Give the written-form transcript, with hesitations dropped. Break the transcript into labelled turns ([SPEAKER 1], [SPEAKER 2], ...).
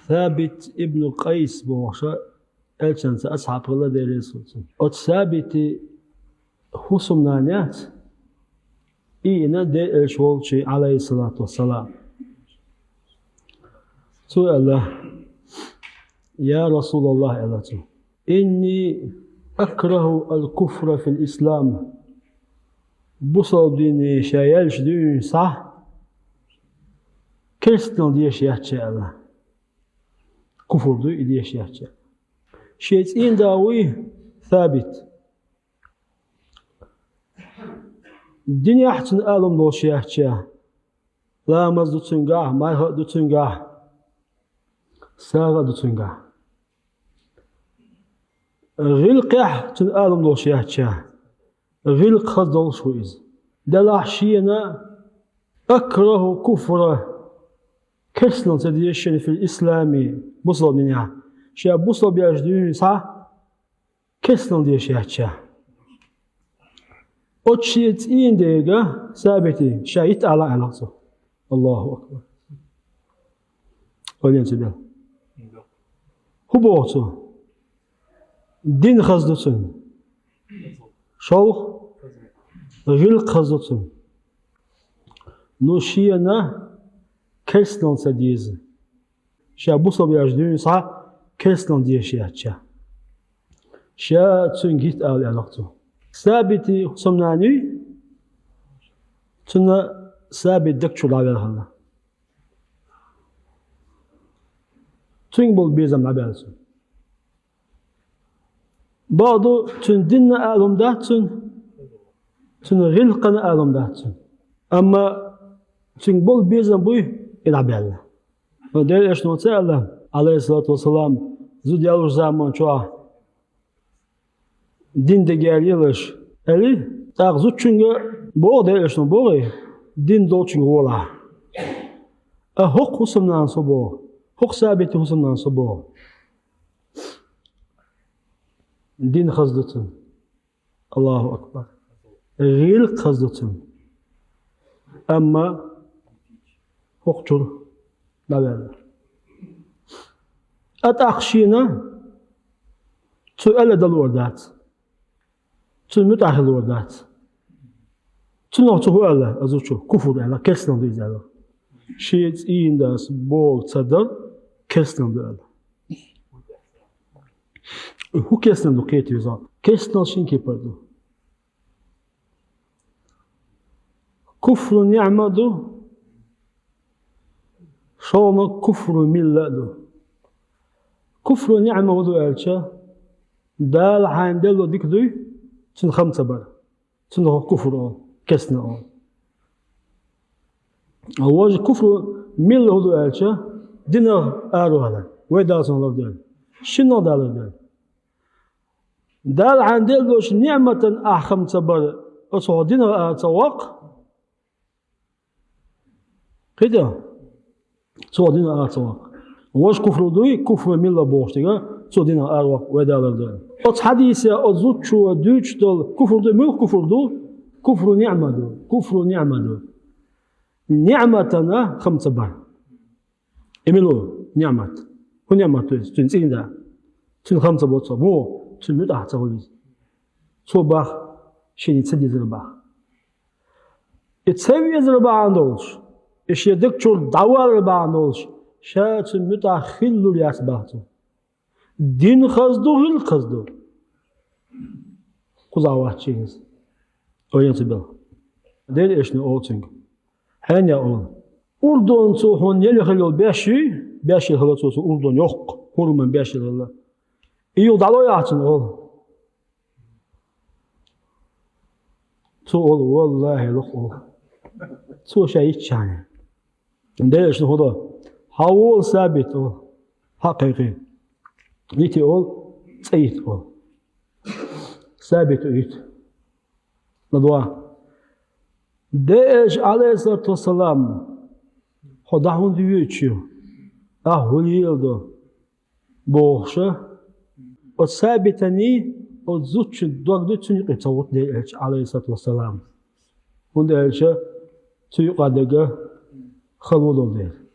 [SPEAKER 1] ثابت ابن قيس بوشا الشان أصحاب الله دير السلطان ثابت حسم نانيات إينا دير الشولشي عليه الصلاة والسلام سؤال الله يا رسول الله ألاتو إني أكره الكفر في الإسلام بصل ديني شايلش دين صح كريستيان ديش يحكي الله كفر ديش يحكي شيء داوي ثابت الدنيا حتن آلم دوش يحكي لا مزدو تنقاه ما يهدو تنقاه ساغا دو تنقاه غلق يحتن آلم دوش يحكي غلق خزدل شويز دلاحشينا أكره كفر كرسلن تديشن في الإسلام بصل منها شيء بصل بيجدين صح كرسلن ديش يحكي أتشيت إين ديجا ثابتي شايت على علاقته الله أكبر ولين تبع هو بوتو دين خزدتن شوخ غير خزدتن نوشينا كرسلن سديز شا بوصل بيجدين صح كرسلن ديش يحكي شا تنجيت على علاقته ثابتي صمناني تنا ثابت دكتور على الله تنبل بيزم عبالسون بعضو تندنا آلم داتون تنغلقنا آلم داتون أما تنبل بيزم بوي العبالة ودير إيش نوتسأل عليه الصلاة والسلام زود يالوش زمان شوه din de geliyorlar. Eli tağzı çünkü bu da işte bu din do çünkü ola. Huk husumdan sobo. Huk sabiti husumdan sobo. Din xazdatın. Allahu akbar. Gil xazdatın. Ama hukçur davel. Ataqşina su'ala dal wardat. تون متأهل وردات تون أعطوه الله أزوجه كفر الله كسلان ديز الله شيء إين داس بول تصدر كسلان ده الله هو كسلان دو كيت يزال كسلان شين كيبردو كفر نعمة دو شون كفر ملة دو كفر نعمة ودو ألشا دال عندلو ديك دوي تن خمسة بر تن كفر كسنا أول كفر مل هو ألشة دينا أروهلا ويداسون الله دل شنو دال دل دال عندل لوش نعمة خمسة بر أصلا دينا أتواق كده صو دينا أتواق واش كفر دوي كفر مل بوشتيجا صو دينا أروق ويدال دل أت حديثة أزوجو دوش دل كفر دو مل كفر دو كفر نعمة دو كفر نعمة دو نعمتنا خمسة بار إملو نعمة هو نعمة تويس تنسين دا تن خمسة بوتصو مو تن مدح تقولي صو باخ شيني تسدي زرباخ يتسوي زرباخ عندوش إيش يدكتور دوار زرباخ عندوش شا تن مدح خلو لياس باختو دين خزدو غير خزدو قزاوات شينز أوين تبل دير إيشنو أوتينغ هنيا أول أردن سو هون يلي خلول باشي خلول سو أردن يوق هرمان باشي خلول إيو دالو يعطن أول سو أول والله لق أول سو شيء يتشاني دير إيشنو هذا هاول ثابت أول حقيقي نيتي أول سيد أول ثابت أيت لدوا داش عليه الصلاة والسلام خداهم ديوتشيو أهوليلدو بوخشة وثابتني وزوج دوغدو تنيق تصوت داش عليه الصلاة والسلام وداش تيقادقة خلودو دير